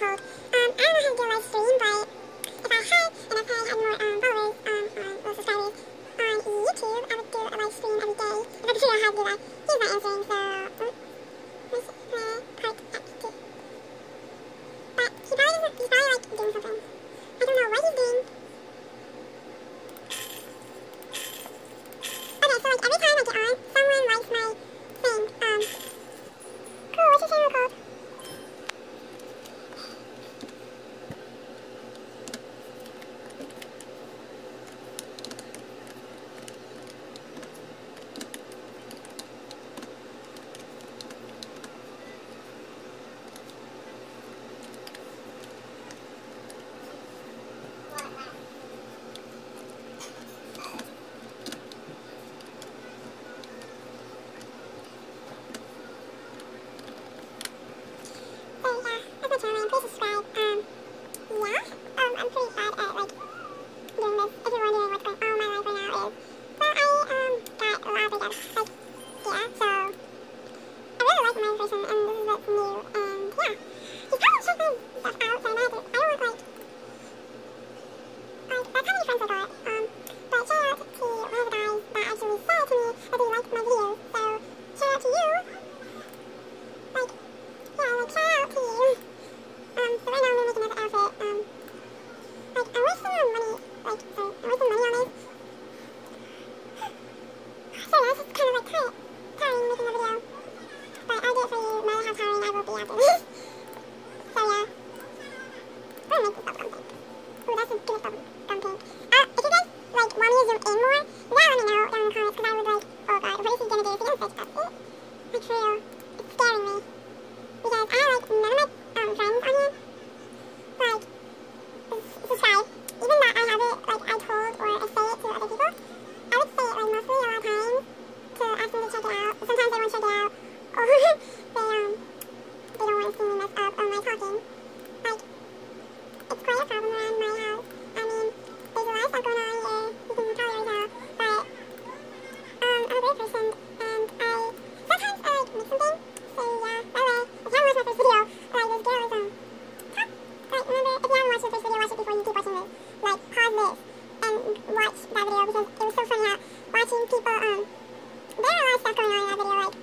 told. I don't know how to do live stream, but if I had more followers or subscribers on YouTube, I would do a live stream every day. If I could figure out how to do that. He's not answering, so where's the part empty? But he's probably like doing something. I don't know what he's doing. Okay, so like every time I get on, someone likes my thing. Cool, what's your channel called? Please subscribe. Yeah. I'm pretty bad at like doing this. If you're wondering what's going on in my life right now is, so I got a lot of breakups. Like, yeah. So I really like my person, and this is what's new. And yeah, he's probably checked my stuff out. So I don't want like that's how many friends I got. But shout out to one of the guys that actually said to me that he liked my videos. So shout out to you. Like, yeah, like shout out to you. So right now I'm making this outfit, like, I'm wasting money, like, I'm wasting money on this. So yeah, it's just kind of like tiring making a video, but I'll do it for you, no matter how tiring I will be after this. So yeah, I'm gonna make this bubble gum pink. Ooh, that's a good bubble gum pink. If you guys, like, want me to zoom in more, you gotta let me know down in the comments, because I would like, oh god, what is he gonna do? Is he gonna switch up? Like, for real, it's scaring me, because I like none of my friends on here. Like, subscribe. Even that I have it, like, I told or I say it to other people, I would say it, like, mostly a lot of times to ask them to check it out. Sometimes they won't check it out, or they don't want to see me mess up on my talking. Like, it's quite a problem around my house. I mean, there's a lot of stuff going on here, you can probably already tell, but, I'm a great person, and sometimes I, like, make something, so yeah, by the way, if you haven't watched my first video, like, this girl is, like, remember, if you haven't watched the first video, watch it before you keep watching this. Like, pause this and watch that video, because it was so funny how watching people, there are a lot of stuff going on in that video, like,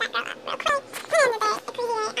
that girl up real quick. And then the crazy way,